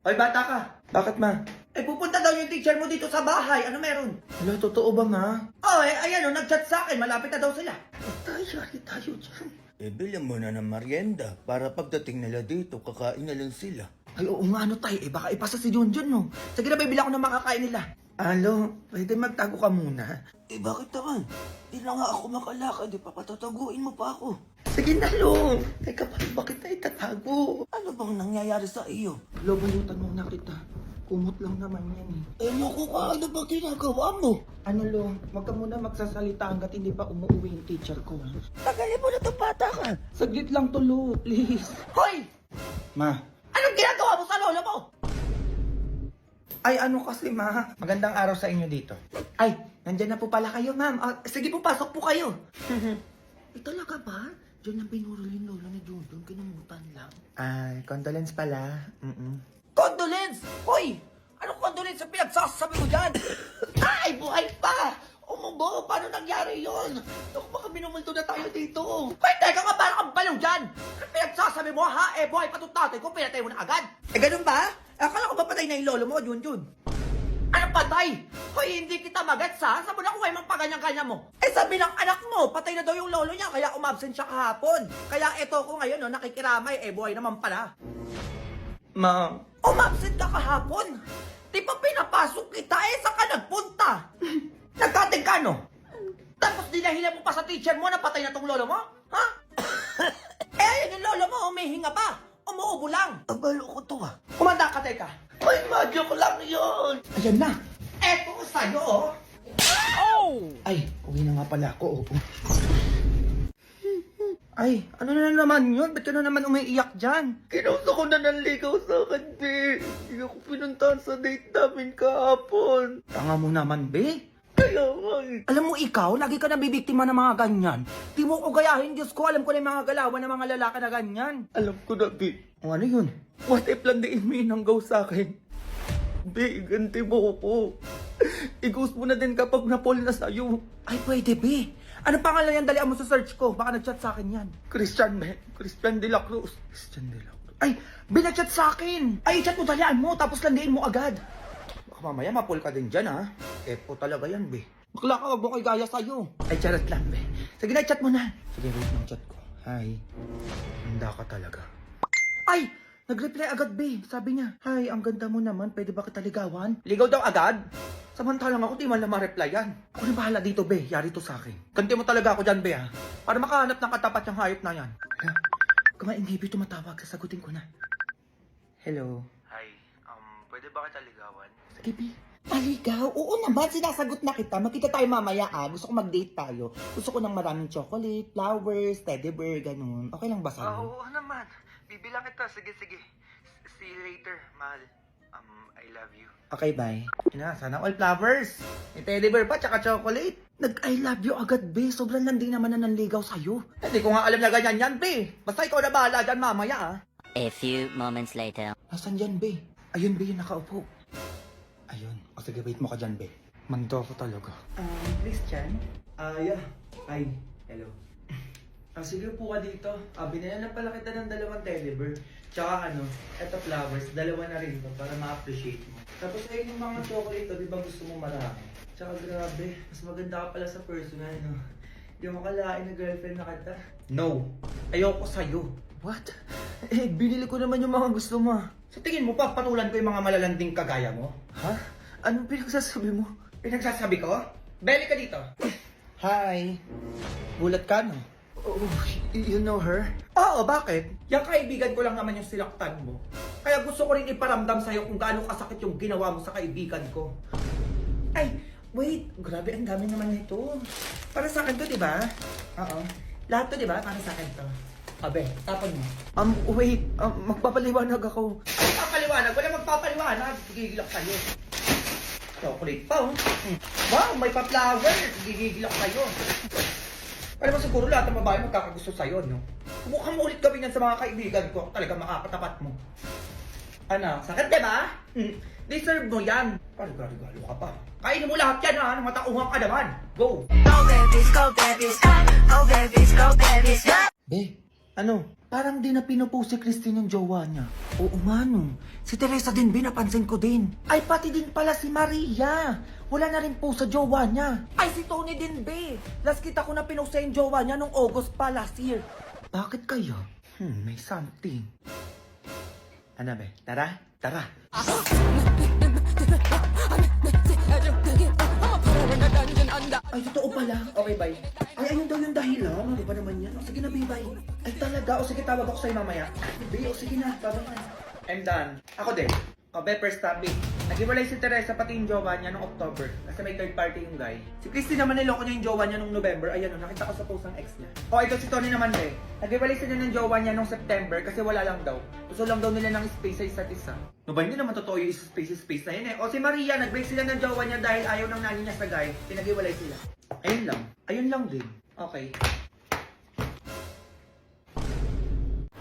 Ay, bata ka. Bakit, ma? Eh, pupunta daw yung teacher mo dito sa bahay. Ano meron? Wala, totoo ba, ma? Oh, eh, ayan, nag-chat sa akin. Malapit na daw sila. Tayo dyan. Eh, bilang mo na ng merienda para pagdating nila dito, kakain na lang sila. Ay, oo nga, tayo. Eh, baka ipasa si Junjun, no? Sige na, bibila ko ng makakain nila. Alo, pwede magtago ka muna. Eh, bakit naman? Di na nga ako makalakad, di pa patataguin mo pa ako. Sige na, Lo. Teka pa, bakit na itatago? Ano bang nangyayari sa iyo? Lo, bayutan mo na kita. Kumot lang naman yan eh. Eh, naku ka, ano ba ginagawa mo? Ano, Lo? Huwag ka muna magsasalita hanggat hindi pa umuwi yung teacher ko. Tagalin mo na itong bata ka. Saglit lang to, Lo. Please. Hoy! Ma. Anong ginagawa mo sa lolo mo? Ay, ano kasi, ma? Magandang araw sa inyo dito. Ay, nandyan na po pala kayo, ma'am. Sige po, pasok po kayo. Eh, talaga ba? Diyan ang pinuro yung lolo ni Junjun. Kinumutan lang. Ay, condolence pala. Condolence? Hoy! Anong condolence ang pinagsasabi mo dyan? Ay, buhay pa! Umubo, paano nangyari yun? Naku, baka minumulto na tayo dito. Hoy, teka ka, parang kang balaw dyan! Ano pinagsasabi mo, ha? Eh, buhay pa itong tatay ko, pinatay mo na agad? Eh, ganun ba? Akala ko ba patay na yung lolo mo, Junjun? Ano patay? Hoy, hindi kita magets, ha? Saan mo na kuha yung mga paganyan-ganyan mo? Eh, sabi ng anak mo, patay na daw yung lolo niya, kaya umabsent siya kahapon. Kaya eto ko ngayon, no, nakikiramay, eh, buhay naman pala. Ma'am. Umabsent ka kahapon? Di ba pinapasok kita, eh, saan ka nagpunta? Nagkating ka, no? Tapos dinahilan mo pa sa teacher mo na patay na tong lolo mo? Ha? Eh, ayun yung lolo mo, umihinga pa. Umuubo lang. Abalo ko to ah. Kumanda ka, teka. Ay, madyo ko lang yun. Ayan na. Eto ko sa'yo, oh. Oh! Ay, uwi na nga pala ako, oh. Ay, ano na naman yun? Ba't ka na naman umiiyak dyan? Kinuso ko na nanligaw sa akin, be. Hindi ako pinuntahan sa date namin kahapon. Tanga mo naman, be. Kaya nga eh. Alam mo ikaw, lagi ka nabibiktima ng mga ganyan. Di mo ko gayahin, Diyos ko. Alam ko na yung mga galawan ng mga lalaki na ganyan. Alam ko na, be. O ano yun? What if landiin mo yung hanggaw sa akin? Be, ganti mo ko. I-ghost mo na din kapag na-fall na sa'yo. Ay, pwede, be. Ano pangalan yan? Dalian mo sa search ko. Baka nag-chat sa akin yan. Christian, be. Christian de la Cruz. Christian de la Cruz. Ay, binachat sa akin. Ay, chat mo, dalian mo. Tapos landiin mo agad. Baka mamaya mapul ka din dyan, ha? Epo talaga yan, be. Bakla ka, wag mo ko'y gaya sa'yo. Ay, charot lang, be. Sige na, chat mo na. Sige, wait ng chat ko. Hi. Handa ka talaga. Ay! Nag-reply agad, be. Sabi niya, hi, ang ganda mo naman. Pwede ba kita ligawan? Ligaw daw agad? Samantalang ako, di man lang ma-replyan. Ako na bahala dito, be. Yari to sa akin. Ganti mo talaga ako dyan, be, ha? Para makahanap ng katapat yung hayop na yan. Hala, kumain, baby, tumatawag. Sasagutin ko na. Hello. Hi, pwede ba kita ligawan? Sige, be. Maligaw? Oo naman, sinasagot na kita. Magkita tayo mamaya, ah. Gusto ko mag-date tayo. Gusto ko ng maraming chocolate, flowers, teddy bear, ganun. Okay lang ba sa'yo? Oo naman. Bibilang kita. Sige. See you later, mahal. I love you. Okay, bye. Ina, sana all flowers. May teddy bear pa, tsaka chocolate. Nag-I love you agad, be. Sobrang landi naman na nanligaw sa'yo. Hindi ko nga alam na ganyan yan, be. Basta ikaw na bahala dyan mamaya, ah. A few moments later. Nasaan dyan, be? Ayun, be, yung nakaupo. Ayun. O sige, wait mo ka dyan, be. Mando ako talaga. Christian? Yeah. Hi. Hello. Sige, upo ka dito. Binayan na pala kita ng 2 teddy bear. Tsaka eto flowers, 2 na rin to para ma-appreciate mo. Tapos ayun yung mga chocolate to, di ba gusto mo marami? Tsaka grabe, mas maganda ka pala sa personal, no? Di mo kalain na girlfriend na kita. No! Ayoko sa'yo. What? Eh, binili ko naman yung mga gusto mo. Sa tingin mo, papatulan ko yung mga malalanding kagaya mo? Ha? Anong pinagsasabi mo? Pinagsasabi ko? Beli ka dito. Hi. Gulat ka, no? Oh, you know her? Oo, bakit? Yung kaibigan ko lang naman yung sinaktan mo. Kaya gusto ko rin iparamdam sa'yo kung gaano kasakit yung ginawa mo sa kaibigan ko. Ay, wait. Grabe, ang dami naman nito. Para sa akin to, di ba? Oo. Lahat to, di ba? Para sa akin to. Abe, tapon mo. Wait. Magpapaliwanag ako. Magpapaliwanag? Wala magpapaliwanag. Gigigil ako sa'yo. Chocolate pa, oh. Wow, may pa-flower. Gigigil ako sa'yo. Alam mo siguro lahat ng babae magkakagusto sa'yo, no? Mukhang mo ulit gawin yan sa mga kaibigan ko. Talaga makakatapat mo. Ano? Sakit, diba? Deserve mo yan. Galo ka pa. Kainin mo lahat yan, ha? Matauhan ka naman. Go! Go babies, go babies, go babies, go babies, go. Be, ano? Parang di na pinupost si Christine yung jowa niya. Oo nga no. Si Teresa din, napansin ko din. Ay, pati din pala si Maria. Wala na rin po sa jowa niya. Ay, si Tony din, be. Last kita ko na pinost yung jowa niya nung August pa last year. Bakit kaya? May something. Ano be? Tara? Tara. Ay, totoo pala. Okay, bye. Ay, ayun daw yung dahilan. Ano ba naman yan? O, sige na, bye. Ay, talaga. O, sige, tawag ako sa'yo mamaya. Be, o, sige na. Tawag na. I'm done. Ako din. O, be, first topic. Nag-iwalay si Teresa pati yung jowa niya noong October. Kasi may third party yung guy. Si Christy naman niloko niya yung jowa niya noong November. Ayan o, nakita ko sa post ng ex niya. O, ito si Tony naman, be. Nag-iwalay sila ng jowa niya noong September kasi wala lang daw. Gusto lang daw nila ng space sa isa't isa. No ba, hindi naman totoo yung space na yun eh. O, si Maria, nag-break sila ng jowa niya dahil ayaw ng nani niya sa guy. Pinag-iwalay sila. Ayun lang. Ayun lang din. Okay.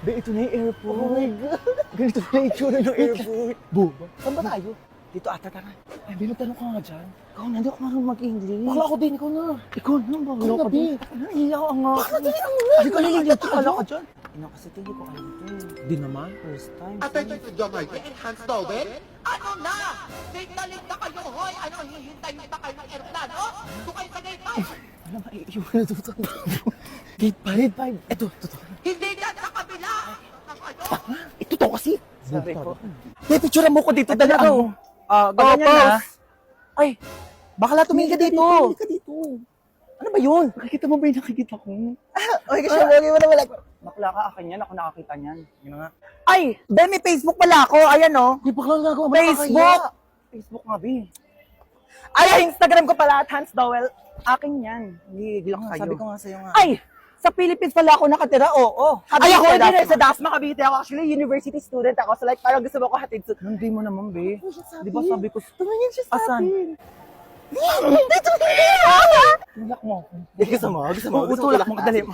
Be, ito na yung airport. Oh my God. Ganito na yung itsura ng airport. Boba. Saan ba tayo? Dito ata tara. Ay, Be, magtanong ka nga dyan. Ikaw na, hindi ako marunong mag-English. Bakla ako din, ikaw na. Ikaw na, bakla ka din. Naiiyak ka nga. Bakla din ako na. Hindi ka naiiyak ka ka dyan. Ino, kasi tingin ko kayo dito. Di naman, first time. Atay to Jamay, enhanced daw, Ben? Ano na? Date na late na kayo, hoy! Ano, hihintay niyo ba kayo ng aeroplano? Doon kayo sa gate 5! Ano ba, iiwan na dito. Gate 5. Ito. Hindi dyan sa kabila! Ano kayo? Ito to kasi. Sabi ko. May picture mo ko dito. Talaga. Go, pause. Ay, bakla tumingin ka dito. Tumingin ka dito. Ano ba yun? Nakikita mo ba yung nakikita ko? Okay, kasi lagi mo na wala. Bakla ka, akin yan. Ako nakakita niyan. Yun nga. Ay, Ben, may Facebook pala ako. Ayan, oh. Di bakla nagawa mo. Facebook! Facebook nga, Ben. Ay, Instagram ko pala at Hans Dowell. Akin yan. Hindi lang kayo. Sabi ko nga sa'yo nga. Ay, sa Philippines pala ako nakatira, oo. Ay, ako hindi sa Dasma, Cavite ako. Actually, university student ako. So like, parang gusto mo ko hatid. Hindi mo naman, be. Di ba sabi ko, tumingin siya sa akin. Dito! Tulak mo. Gusto mo? Oo, tulak mo. Dali mo.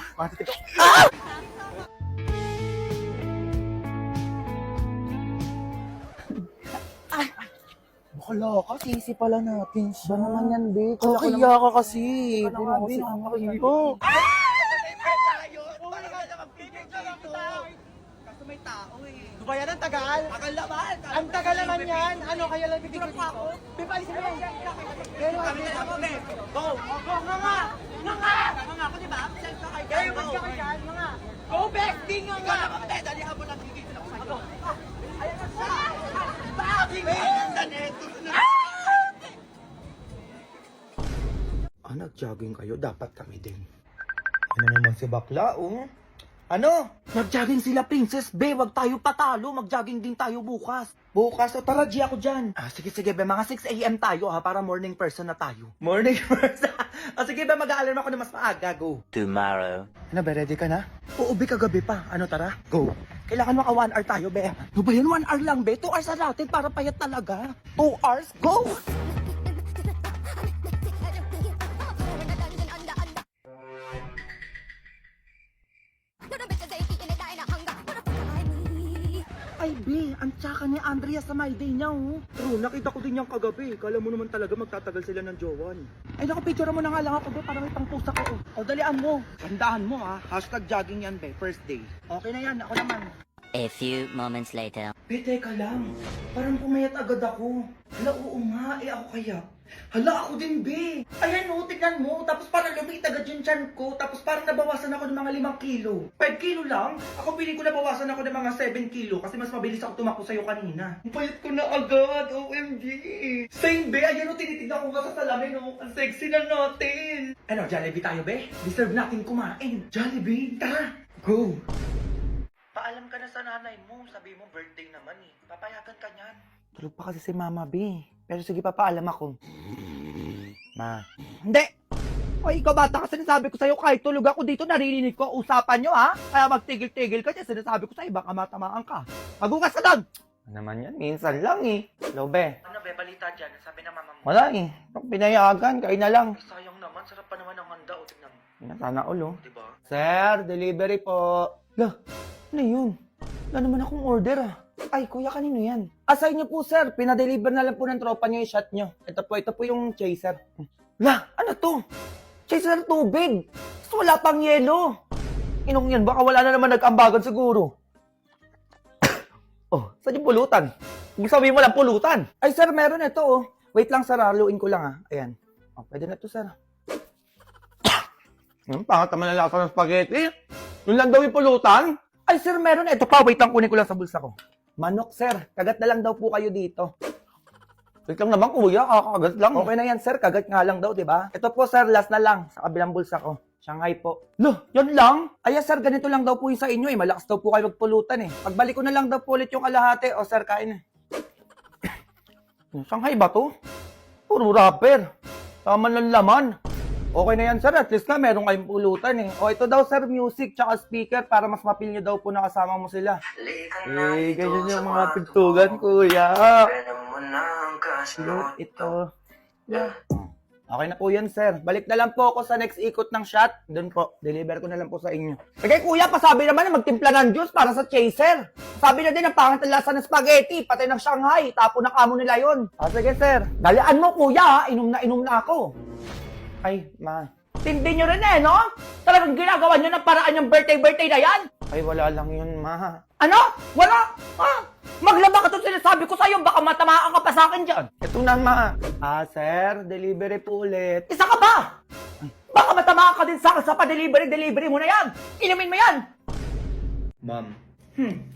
Bakala ka, sisi pala natin siya. Ba naman yan, be? Kaya ka kasi. Be, nakakaiyak. Bayan ang tagal? Tagal naman! Ang tagal naman yan! Ano, kaya lang bibigyan dito? Pipalisin mo yan! Pero kami na mo, be! Go! Go! Nga nga! Nga nga! Nga nga ako, di ba? Absent ka kayo! Kayo, mas ka kayo dyan! Nga nga! Go, Beck! Di nga nga! Ikaw naman, be! Dalihan mo lang bibigyan ako sa'yo! Ayan na siya! Bakit? Nag-jogging kayo, dapat kami din. Ano naman si bakla, oh? Ano? Nag-jogging sila, Princess Be. Wag tayo patalo. Mag-jogging din tayo bukas. Bukas? O tara, G ako dyan. Sige, be. Mga 6 a.m. tayo, ha? Para morning person na tayo. Morning person? Sige, be. Mag-a-alarm ako na mas maaga. Go. Tomorrow. Ano, be? Ready ka na? Oo, be. Kagabi pa. Ano, tara? Go. Kailangan maka 1 hour tayo, be. Ano ba yan? 1 hour lang, be? 2 hours na natin para payat talaga. 2 hours? Go! Ay, be, ang tsaka ni Andrea sa my day niya, oh. True, nakita ko din yung kagabi. Kala mo naman talaga magtatagal sila ng jowan. Ay, naku, picture mo na nga lang ako, be, para may pang-post ako. O, dalian mo. Tandaan mo, ha. #jogging yan, be. First day. Okay na yan, ako naman. A few moments later. Be, teka lang. Parang pumayat agad ako. Hala, oo nga. Ako kaya. Hala, ako din, be. Ayan, oh, tignan mo. Tapos parang lumit agad yung tiyan ko. Tapos parang nabawasan ako ng mga 5 kilo. 5 kilo lang? Ako piling ko nabawasan ako ng mga 7 kilo kasi mas mabilis ako tumakbo sa'yo kanina. Ang payat ko na agad. OMG. Same, be. Ayan, oh, tinitignan ko nga sa salamin, oh. Ang sexy na natin. Ano, Jollibee tayo, be? Deserve natin kumain. Jollibee, tara. Go. Paalam ka na sa nanay mo. Sabi mo birthday naman eh. Papayagan ka niyan. Tulog pa kasi si Mama B. Pero sige, papaalam ako. Ma. Hindi! O ikaw bata kasi sinasabi ko sa'yo kahit tulog ako dito, naririnig ko ang usapan nyo ha? Kaya magtigil-tigil ka dyan, sinasabi ko sa'yo, baka matamaan ka. Magugas ka doon! Ano naman yan? Minsan lang eh. Hello, be. Ano be, balita dyan? Sabi ng mama mo. Wala eh. Pag pinayagan, kain na lang. Sayang naman, sarap pa naman ang handa. O, tignan mo. Sana ulo. Diba? Sir, delivery po. Lah, ano yun? Wala naman akong order ah. Ay, kuya, kanino yan? Asay niyo po, sir. Pinadeliver na lang po ng tropa niyo yung shot niyo. Ito po yung chaser. Lah, ano to? Chaser tubig. Tapos wala pang yelo. Inong yan, baka wala na naman nag-ambagan siguro. Oh, saan yung pulutan? Ibig sabihin mo lang pulutan. Ay, sir, meron ito, oh. Wait lang, sir, haluin ko lang, ah. Ayan. Oh, pwede na to, sir. Pangat naman ang lasa ng spaghetti. Yun lang daw yung pulutan. Ay, sir, meron ito pa. Wait lang, kunin ko lang sa bulsa ko. Manok, sir. Kagat na lang daw po kayo dito. Wait lang naman, kuya. Kakagat lang. Okay na yan, sir. Kagat nga lang daw, di ba? Ito po, sir. Last na lang. Sa kabilang bulsa ko. Shanghai po. Lo, yan lang? Ay, sir, ganito lang daw po yung sa inyo eh. Malakas daw po kayo magpulutan eh. Pagbalik ko na lang daw po ulit yung kalahati. O, sir, kain na. Shanghai ba to? Puro rapper. Tama ng laman. Okay na yan, sir. At least nga, meron kayong pulutan eh. O, ito daw, sir, music tsaka speaker para mas mapil nyo daw po na kasama mo sila. Eh, ganyan yung mga pintugan, kuya. Look, ito. Yeah. Okay na po yan, sir. Balik na lang po ako sa next ikot ng shot. Doon po. Deliver ko na lang po sa inyo. Sige, kuya, pasabi naman na magtimpla ng juice para sa chaser. Sabi na din ang pangit ang lasa ng spaghetti, pati ng Shanghai. Tapo na kamo nila yun. Sige, sir. Dalian mo, kuya. Inom na ako. Ay, ma. Tindi nyo rin eh, no? Talagang ginagawa nyo ng paraan yung birthday na yan? Ay, wala lang yun, ma. Ano? Wala? Maglaba ka to sinasabi ko sa'yo, baka matamaan ka pa sa akin dyan. Ito na, ma. Sir, delivery po ulit. Isa ka ba? Baka matamaan ka din sa akin sa pa-delivery mo na yan. Inumin mo yan. Mom.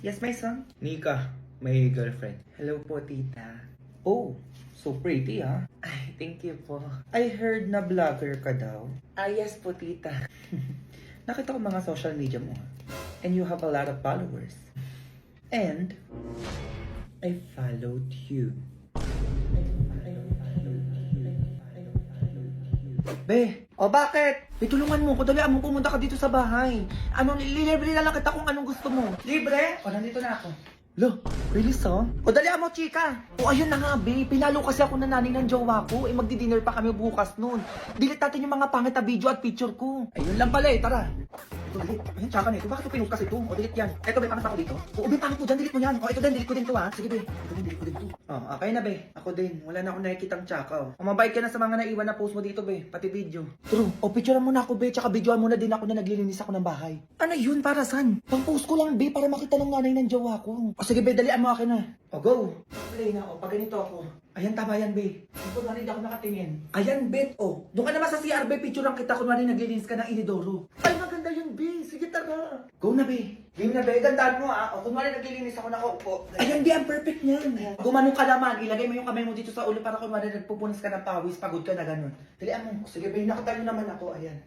Yes, my son? Nika, my girlfriend. Hello po, tita. Oh, so pretty, ha? Ay, thank you po. I heard na vlogger ka daw. Yes po, tita. Nakita ko mga social media mo. And you have a lot of followers. And I followed you. Be, bakit? Tulungan mo ko, dalian mo, pumunta ka dito sa bahay. Libre na lang kita kung anong gusto mo. Libre? Nandito na ako. Lo, really so? Dalian mo, chika. Ayun na nga, be. Pinalo kasi ako na nanay ng jowa ko. Magdi-dinner pa kami bukas noon. Delete natin yung mga pangit na video at picture ko. Ayun lang pala tara. Ito, delete. Ayun, tsaka na ito. Bakit ito pinost kasi ito? Delete yan. Ito, be, pangit ako dito. Be, pangit mo dyan. Delete mo yan. Ito din, delete ko din to, ha. Sige, be. Ito din, delete ko din to. Okay na, be. Ako din. Wala na akong nakikitang tsaka, Mabait ka na sa mga naiwan na post mo dito, be. Pati video. True. Picturean mo na ako, be. Tsaka videoan mo na din ako na naglilinis ako ng bahay. Ano yun? Para saan? Pang-post ko lang, be. Para makita ng nanay ng jowa ko. Sige, be. Dalian mo akin na. Go. Play na, pag ganito ako. Ayan, tama yan, be. Kunwari hindi ako nakatingin. Ayan, bet, Doon ka naman sa CR, be. Picture lang kita kunwari naglilinis ka ng inidoro. Ay, maganda yun, be. Sige, tara. Go na, be. Game na, be. Gandaan mo, kunwari naglilinis ako nakaupo. Ayan, be. Ang perfect niyan. Gumanong ka naman. Ilagay mo yung kamay mo dito sa ulo para kunwari nagpupunas ka ng pawis. Pagod ka na ganun. Dalian mo. Sige, be. Nakatayo naman ako. Ayan.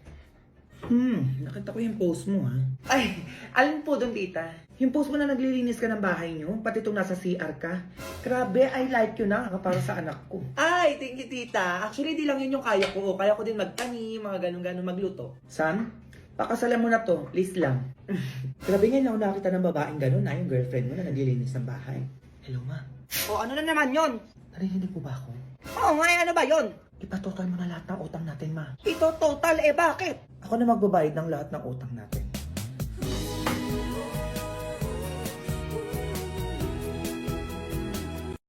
Nakita ko yung post mo, ha? Ay, alam po doon, tita. Yung post mo na naglilinis ka ng bahay nyo, pati itong nasa CR ka. Grabe, I like you na, para sa anak ko. Ay, thank you, tita. Actually, di lang yun yung kaya ko. Kaya ko din magtanim, mga ganun-ganun magluto. Sam, pakasalan mo na to. Please lang. Grabe nga, nauna kita ng babaeng ganun, yung girlfriend mo na naglilinis ng bahay. Hello, ma. Ano na naman yon? Narinig mo ba ako? Ano ba yon? Ipatotal mo na lahat ng utang natin, ma. Ito total, bakit? Ako na magbabayad ng lahat ng utang natin.